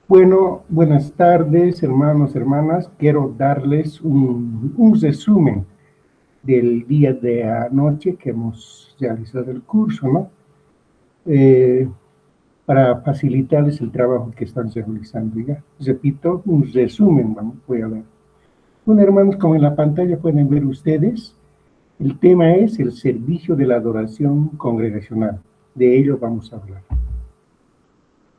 Bueno, buenas tardes, hermanos, hermanas. Quiero darles un resumen del día de anoche que hemos realizado el curso, ¿no? Eh, para facilitarles el trabajo que están realizando ya. Repito, un resumen, voy a ver. Bueno, hermanos, como en la pantalla pueden ver ustedes, el tema es el servicio de la adoración congregacional. De ello vamos a hablar.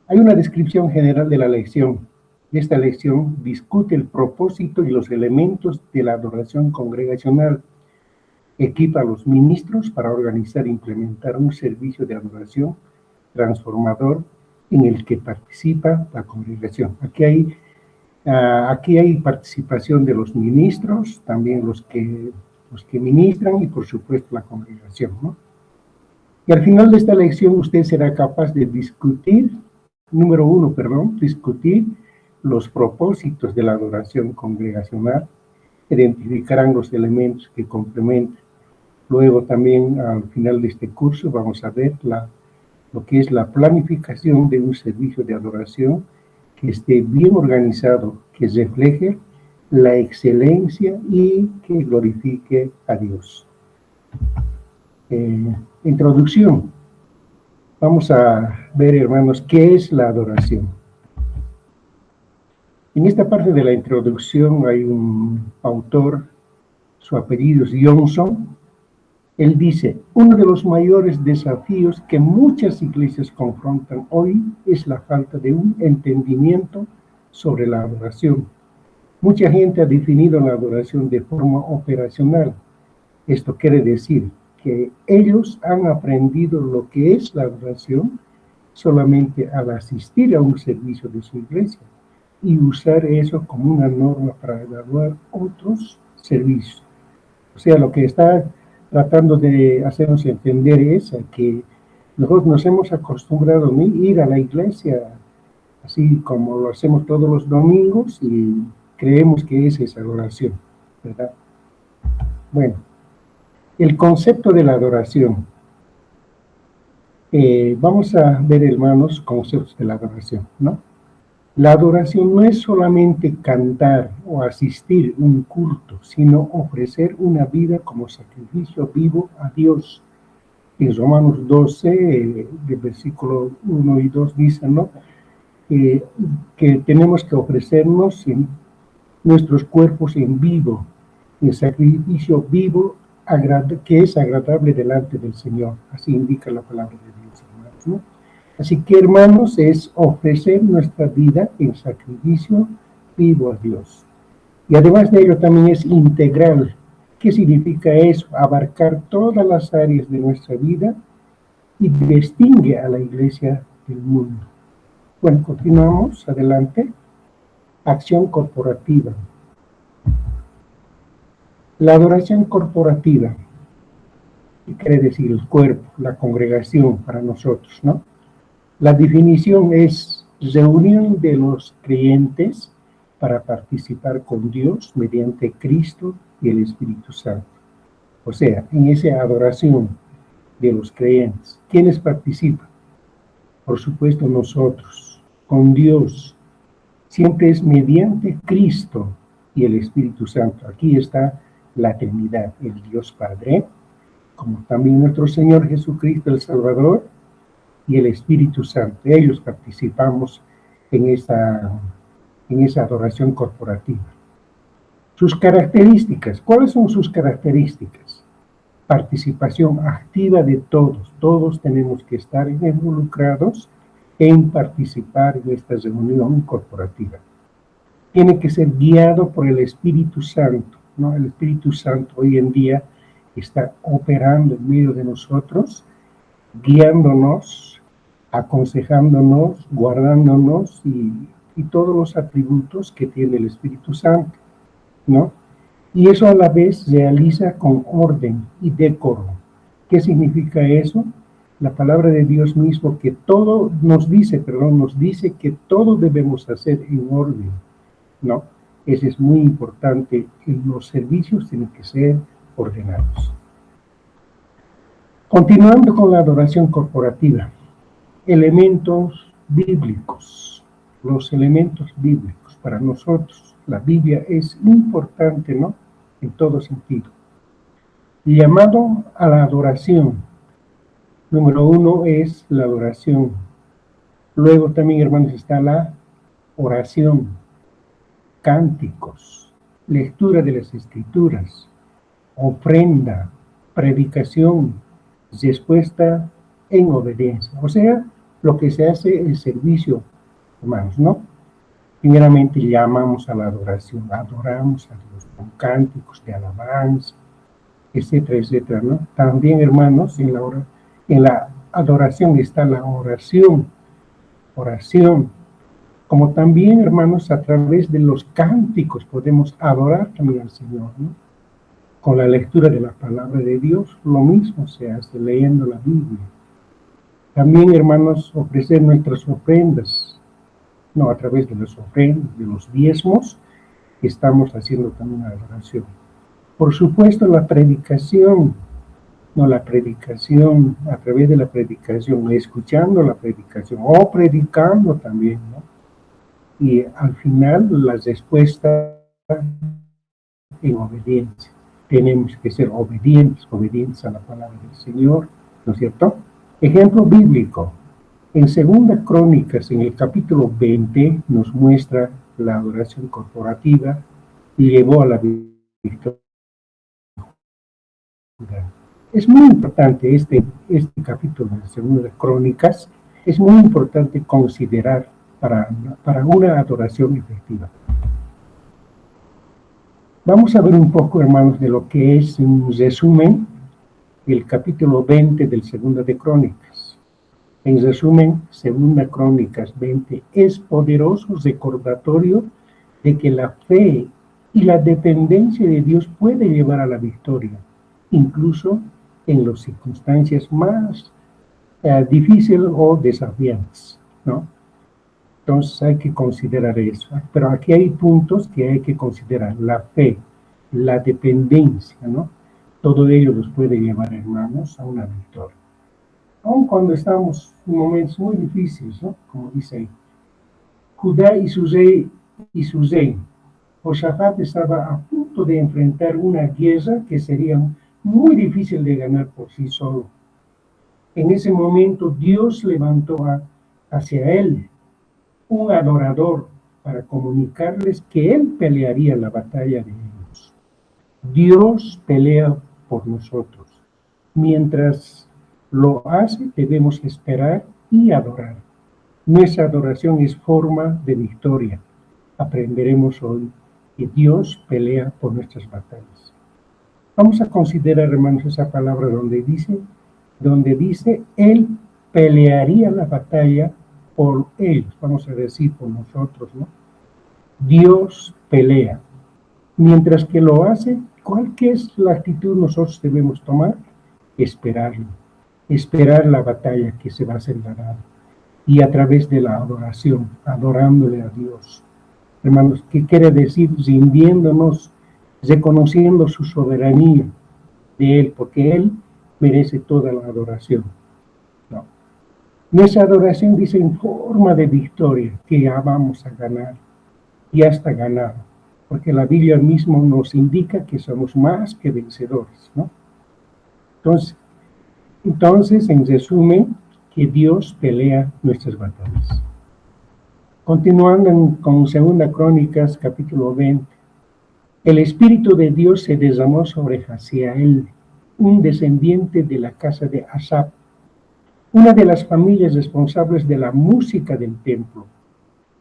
Hay una descripción general de la lección. Esta lección discute el propósito y los elementos de la adoración congregacional. Equipa a los ministros para organizar e implementar un servicio de adoración transformador en el que participa la congregación. Aquí hay participación de los ministros, también los que ministran y por supuesto la congregación, ¿no? Y al final de esta lección usted será capaz de discutir los propósitos de la adoración congregacional, identificarán los elementos que complementan. Luego también al final de este curso vamos a ver lo que es la planificación de un servicio de adoración que esté bien organizado, que refleje la excelencia y que glorifique a Dios. Introducción. Vamos a ver, hermanos, qué es la adoración. En esta parte de la introducción hay un autor, su apellido es Johnson. Él dice, uno de los mayores desafíos que muchas iglesias confrontan hoy es la falta de un entendimiento sobre la adoración. Mucha gente ha definido la adoración de forma operacional. Esto quiere decir que ellos han aprendido lo que es la adoración solamente al asistir a un servicio de su iglesia y usar eso como una norma para evaluar otros servicios. O sea, lo que está tratando de hacernos entender es que nosotros nos hemos acostumbrado a ir a la iglesia así como lo hacemos todos los domingos y creemos que esa es adoración, ¿verdad? Bueno, el concepto de la adoración. Vamos a ver, hermanos, conceptos de la adoración, ¿no? La adoración no es solamente cantar o asistir a un culto, sino ofrecer una vida como sacrificio vivo a Dios. En Romanos 12, de versículo 1 y 2 dice, ¿no? Que tenemos que ofrecernos en nuestros cuerpos en vivo, en sacrificio vivo, que es agradable delante del Señor. Así indica la palabra de Dios, hermanos, ¿no? Así que, hermanos, es ofrecer nuestra vida en sacrificio vivo a Dios. Y además de ello también es integral. ¿Qué significa eso? Abarcar todas las áreas de nuestra vida y distingue a la iglesia del mundo. Bueno, continuamos, adelante. Acción corporativa. La adoración corporativa, ¿qué quiere decir? El cuerpo, la congregación para nosotros, ¿no? La definición es reunión de los creyentes para participar con Dios mediante Cristo y el Espíritu Santo. O sea, en esa adoración de los creyentes, ¿quiénes participan? Por supuesto nosotros, con Dios. Siempre es mediante Cristo y el Espíritu Santo. Aquí está la Trinidad, el Dios Padre, como también nuestro Señor Jesucristo el Salvador, y el Espíritu Santo. Ellos participamos en esa adoración corporativa. Sus características, ¿cuáles son sus características? Participación activa de todos. Todos tenemos que estar involucrados en participar en esta reunión corporativa. Tiene que ser guiado por el Espíritu Santo, ¿no? El Espíritu Santo hoy en día está operando en medio de nosotros, guiándonos, aconsejándonos, guardándonos y todos los atributos que tiene el Espíritu Santo, ¿no? Y eso a la vez realiza con orden y decoro. ¿Qué significa eso? La palabra de Dios mismo que todo nos dice que todo debemos hacer en orden, ¿no? Eso es muy importante. Los servicios tienen que ser ordenados. Continuando con la adoración corporativa. Elementos bíblicos. los elementos bíblicos. Para nosotros, la Biblia es importante, ¿no? En todo sentido. Llamado a la adoración. Número 1 es la adoración. Luego también, hermanos, está la oración, cánticos, lectura de las escrituras, ofrenda, predicación, respuesta en obediencia. O sea, lo que se hace el servicio, hermanos, ¿no? Primeramente llamamos a la adoración, adoramos a Dios con cánticos de alabanza, etcétera, etcétera, ¿no? También, hermanos, en la adoración está la oración, como también, hermanos, a través de los cánticos podemos adorar también al Señor, ¿no? Con la lectura de la palabra de Dios, lo mismo se hace leyendo la Biblia. También, hermanos, ofrecer nuestras ofrendas, no, a través de las ofrendas, de los diezmos, estamos haciendo también la adoración. Por supuesto, la predicación, a través de la predicación, escuchando la predicación, o predicando también, ¿no? Y al final, la respuesta en obediencia. Tenemos que ser obedientes a la palabra del Señor, ¿no es cierto? Ejemplo bíblico. En 2 Crónicas, en el capítulo 20, nos muestra la adoración corporativa y llevó a la victoria. Es muy importante este capítulo de 2 Crónicas, es muy importante considerar para una adoración efectiva. Vamos a ver un poco, hermanos, de lo que es un resumen del capítulo 20 del 2 de Crónicas. En resumen, 2 Crónicas 20 es poderoso recordatorio de que la fe y la dependencia de Dios puede llevar a la victoria, incluso en las circunstancias más difíciles o desafiantes, ¿no? Entonces hay que considerar eso. Pero aquí hay puntos que hay que considerar. La fe, la dependencia, ¿no? Todo ello nos puede llevar, hermanos, a una victoria. Aun cuando estamos en momentos muy difíciles, ¿no? Como dice ahí. Judá y su rey. Josafat estaba a punto de enfrentar una guerra que sería muy difícil de ganar por sí solo. En ese momento Dios levantó hacia él un adorador para comunicarles que él pelearía la batalla de ellos. Dios pelea por nosotros. Mientras lo hace, debemos esperar y adorar. Nuestra adoración es forma de victoria. Aprenderemos hoy que Dios pelea por nuestras batallas. Vamos a considerar, hermanos, esa palabra donde dice, él pelearía la batalla por ellos, vamos a decir por nosotros, ¿no? Dios pelea. Mientras que lo hace, ¿cuál que es la actitud nosotros debemos tomar? Esperarlo. Esperar la batalla que se va a hacer ganada. Y a través de la adoración, adorándole a Dios. Hermanos, ¿qué quiere decir? Rindiéndonos, reconociendo su soberanía de Él, porque Él merece toda la adoración. No. Nuestra adoración dice en forma de victoria que ya vamos a ganar, ya está ganado, porque la Biblia mismo nos indica que somos más que vencedores, ¿no? Entonces, en resumen, que Dios pelea nuestras batallas. Continuando con 2 Crónicas, capítulo 20, el Espíritu de Dios se derramó sobre Jaziel, un descendiente de la casa de Asaf, una de las familias responsables de la música del templo.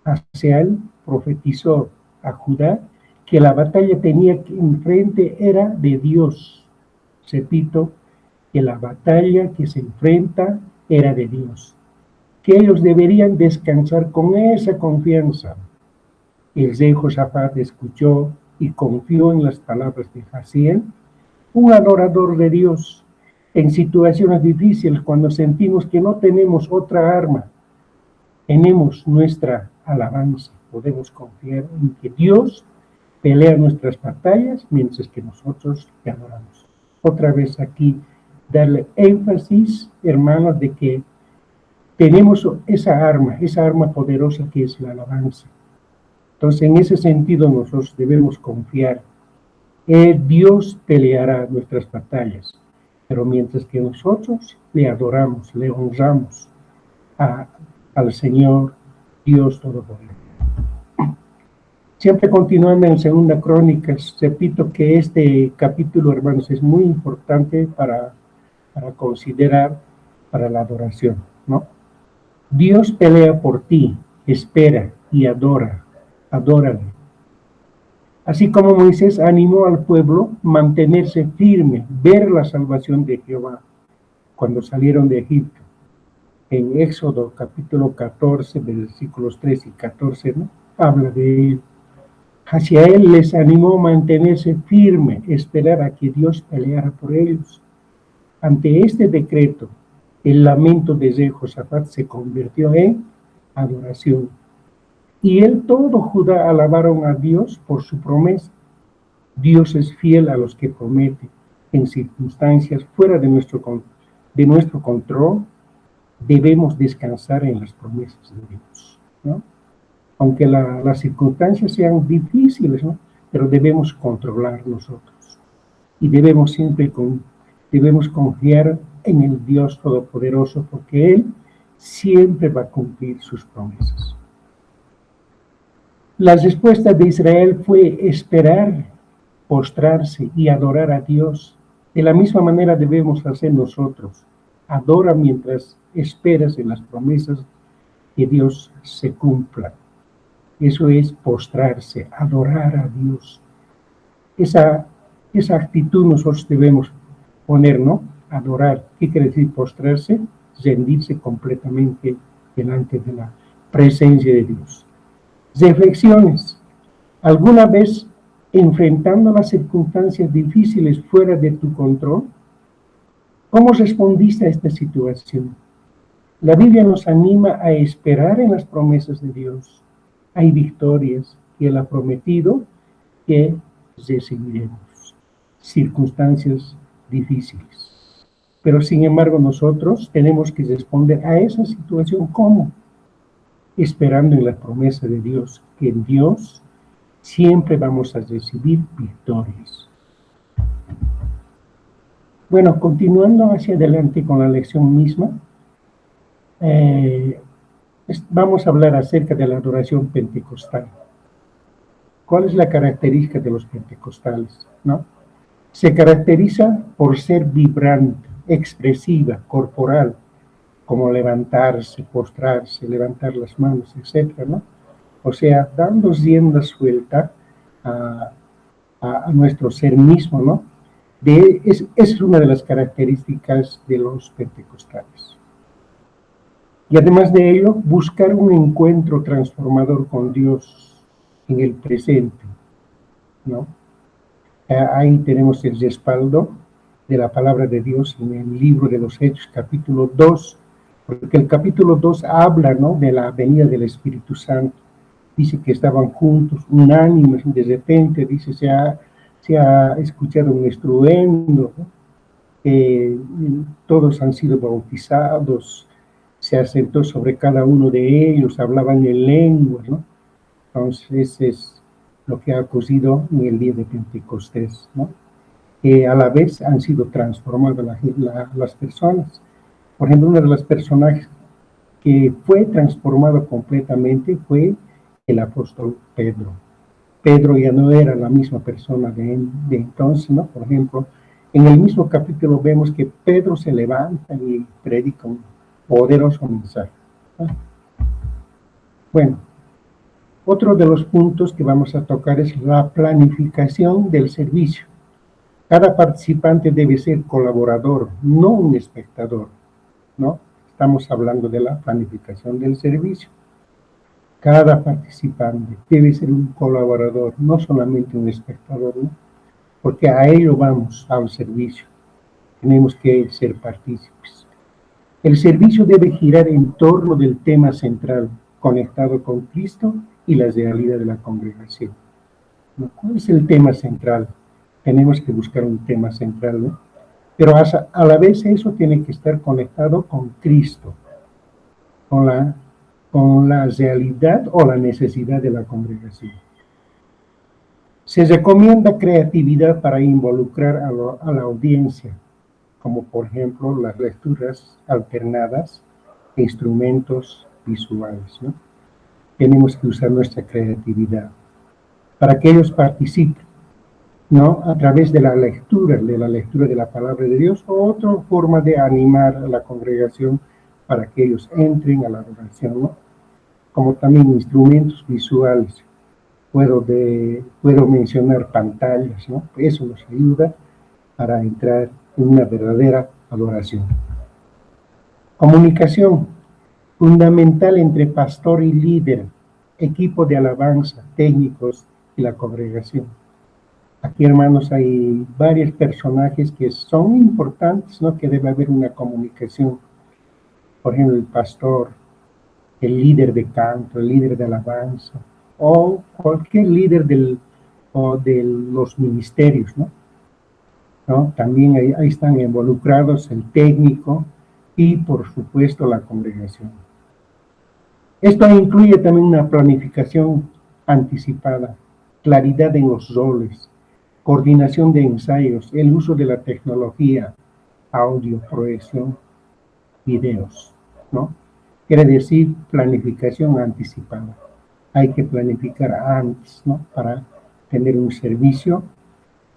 Jaziel profetizó a Judá que la batalla tenía que enfrente era de Dios. Repito, que la batalla que se enfrenta era de Dios. Que ellos deberían descansar con esa confianza. El rey Josafat escuchó y confió en las palabras de Jaziel, un adorador de Dios. En situaciones difíciles, cuando sentimos que no tenemos otra arma, tenemos nuestra alabanza. Podemos confiar en que Dios pelea nuestras batallas mientras que nosotros le adoramos. Otra vez aquí, darle énfasis, hermanos, de que tenemos esa arma poderosa que es la alabanza. Entonces, en ese sentido, nosotros debemos confiar. Dios peleará nuestras batallas, pero mientras que nosotros le adoramos, le honramos al Señor Dios Todopoderoso. Siempre continuando en Segunda Crónicas, repito que este capítulo, hermanos, es muy importante para considerar para la adoración, ¿no? Dios pelea por ti, espera y adórale. Así como Moisés animó al pueblo a mantenerse firme, ver la salvación de Jehová cuando salieron de Egipto. En Éxodo capítulo 14, versículos 3 y 14, ¿no? Habla de él. Hacia él les animó a mantenerse firme, esperar a que Dios peleara por ellos. Ante este decreto, el lamento de Jehosafat se convirtió en adoración. Y todo Judá alabaron a Dios por su promesa. Dios es fiel a los que promete. En circunstancias fuera de nuestro control, debemos descansar en las promesas de Dios, ¿no? Aunque las circunstancias sean difíciles, ¿no? Pero debemos controlar nosotros. Y debemos confiar en el Dios Todopoderoso, porque Él siempre va a cumplir sus promesas. La respuesta de Israel fue esperar, postrarse y adorar a Dios. De la misma manera debemos hacer nosotros. Adora mientras esperas en las promesas que Dios se cumplan. Eso es postrarse, adorar a Dios. Esa actitud nosotros debemos poner, ¿no? Adorar. ¿Qué quiere decir postrarse? Rendirse completamente delante de la presencia de Dios. Reflexiones. ¿Alguna vez enfrentando las circunstancias difíciles fuera de tu control? ¿Cómo respondiste a esta situación? La Biblia nos anima a esperar en las promesas de Dios. Hay victorias que Él ha prometido que recibiremos. Circunstancias difíciles. Pero sin embargo nosotros tenemos que responder a esa situación ¿cómo? Esperando en la promesa de Dios, que en Dios siempre vamos a recibir victorias. Bueno, continuando hacia adelante con la lección misma, vamos a hablar acerca de la adoración pentecostal. ¿Cuál es la característica de los pentecostales? ¿No? Se caracteriza por ser vibrante, expresiva, corporal, como levantarse, postrarse, levantar las manos, etc., ¿no? O sea, dando rienda suelta a nuestro ser mismo, ¿no? Es una de las características de los pentecostales. Y además de ello, buscar un encuentro transformador con Dios en el presente, ¿no? Ahí tenemos el respaldo de la palabra de Dios en el libro de los Hechos, capítulo 2, porque el capítulo 2 habla, ¿no?, de la venida del Espíritu Santo. Dice que estaban juntos, unánimes, de repente, dice, se ha escuchado un estruendo, ¿no? Todos han sido bautizados, se asentó sobre cada uno de ellos, hablaban en lenguas, ¿no? Entonces, es lo que ha ocurrido en el día de Pentecostés, ¿no? A la vez han sido transformadas las personas. Por ejemplo, uno de los personajes que fue transformado completamente fue el apóstol Pedro. Pedro ya no era la misma persona de entonces, ¿no? Por ejemplo, en el mismo capítulo vemos que Pedro se levanta y predica un poderoso mensaje, ¿no? Bueno, otro de los puntos que vamos a tocar es la planificación del servicio. Cada participante debe ser colaborador, no un espectador, ¿no? Estamos hablando de la planificación del servicio. Cada participante debe ser un colaborador, no solamente un espectador, ¿no? Porque a ello vamos, al servicio. Tenemos que ser partícipes. El servicio debe girar en torno del tema central, conectado con Cristo y la realidad de la congregación, ¿no? ¿Cuál es el tema central? Tenemos que buscar un tema central, ¿no? Pero a la vez eso tiene que estar conectado con Cristo. con la realidad o la necesidad de la congregación. Se recomienda creatividad para involucrar a la audiencia, como por ejemplo las lecturas alternadas e instrumentos visuales, ¿no? Tenemos que usar nuestra creatividad para que ellos participen, ¿no? A través de la lectura de la palabra de Dios, o otra forma de animar a la congregación para que ellos entren a la adoración, ¿no? Como también instrumentos visuales. Puedo mencionar pantallas, ¿no? Eso nos ayuda para entrar en una verdadera adoración. Comunicación fundamental entre pastor y líder, equipo de alabanza, técnicos y la congregación. Aquí, hermanos, hay varios personajes que son importantes, ¿no? Que debe haber una comunicación. Por ejemplo, el pastor, el líder de canto, el líder de alabanza, o cualquier líder de los ministerios, ¿no? También ahí están involucrados el técnico y, por supuesto, la congregación. Esto incluye también una planificación anticipada, claridad en los roles, coordinación de ensayos, el uso de la tecnología, audio, proyección, videos, ¿no? Quiere decir planificación anticipada. Hay que planificar antes, ¿no? Para tener un servicio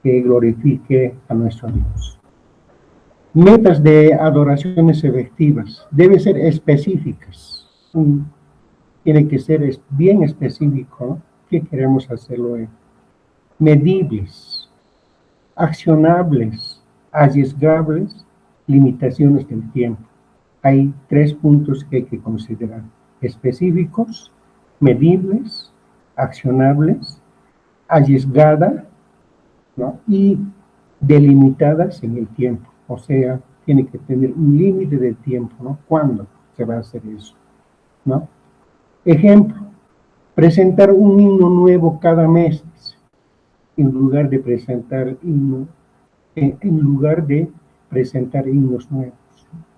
que glorifique a nuestro Dios. Metas de adoraciones efectivas deben ser específicas. Tiene que ser bien específico, ¿no? ¿Qué queremos hacer hoy? Medibles, accionables, arriesgables, limitaciones del tiempo. Hay 3 puntos que hay que considerar: específicos, medibles, accionables, arriesgada, ¿no? Y delimitadas en el tiempo. O sea, tiene que tener un límite de tiempo, ¿no? ¿Cuándo se va a hacer eso? ¿No? Ejemplo, presentar un himno nuevo cada mes, en lugar de presentar himnos nuevos.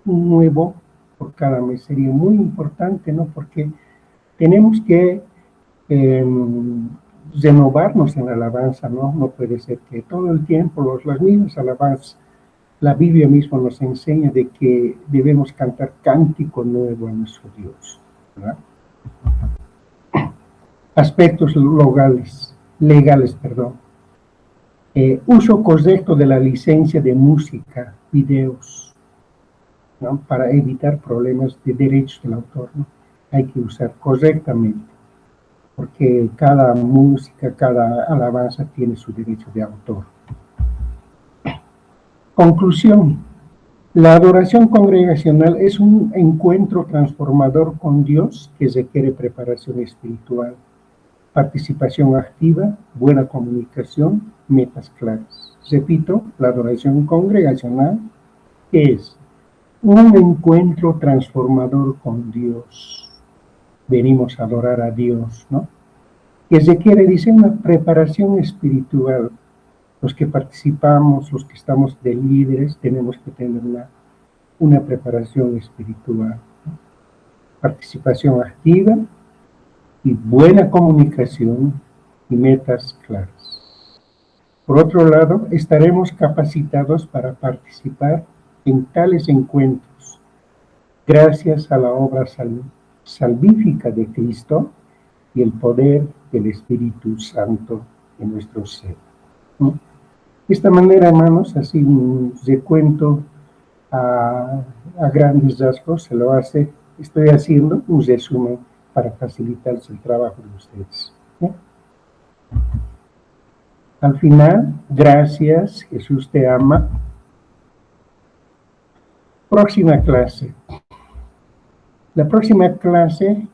Un nuevo por cada mes sería muy importante, ¿no? Porque tenemos que renovarnos en la alabanza, ¿no? No puede ser que todo el tiempo las mismas alabanzas. La Biblia misma nos enseña de que debemos cantar cántico nuevo a nuestro Dios, ¿verdad? Aspectos legales. Uso correcto de la licencia de música, videos, ¿no? Para evitar problemas de derechos del autor, ¿no? Hay que usar correctamente, porque cada música, cada alabanza tiene su derecho de autor. Conclusión. La adoración congregacional es un encuentro transformador con Dios que requiere preparación espiritual, participación activa, buena comunicación, metas claras. Repito, la adoración congregacional es un encuentro transformador con Dios. Venimos a adorar a Dios, ¿no? Que requiere, dice, una preparación espiritual. Los que participamos, los que estamos de líderes, tenemos que tener una preparación espiritual, ¿no? Participación activa y buena comunicación y metas claras. Por otro lado, estaremos capacitados para participar en tales encuentros gracias a la obra salvífica de Cristo y el poder del Espíritu Santo en nuestro ser, ¿no? De esta manera, hermanos, así un recuento a grandes rasgos estoy haciendo un resumen para facilitarse el trabajo de ustedes, ¿no? Al final, gracias, Jesús te ama. Próxima clase. La próxima clase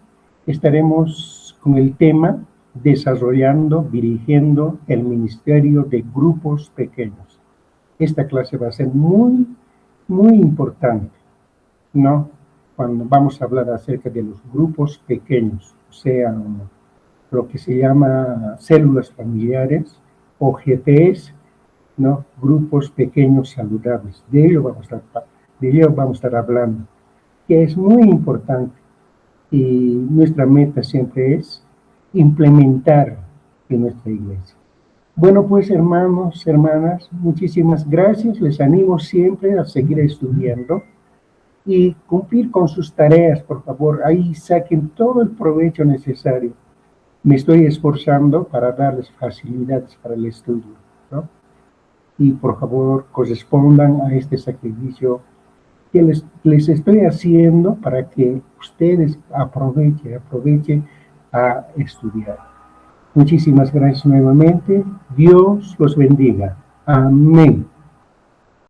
estaremos con el tema desarrollando, dirigiendo el ministerio de grupos pequeños. Esta clase va a ser muy, muy importante, ¿no? Cuando vamos a hablar acerca de los grupos pequeños, o sea, lo que se llama células familiares o GPs, ¿no? Grupos pequeños saludables. De ello vamos a estar hablando, que es muy importante. y nuestra meta siempre es implementar en nuestra iglesia. Bueno, pues hermanos, hermanas, muchísimas gracias. Les animo siempre a seguir estudiando y cumplir con sus tareas, por favor. Ahí saquen todo el provecho necesario. Me estoy esforzando para darles facilidades para el estudio, ¿no? Y por favor, correspondan a este sacrificio que les estoy haciendo para que ustedes aprovechen a estudiar. Muchísimas gracias nuevamente. Dios los bendiga. Amén.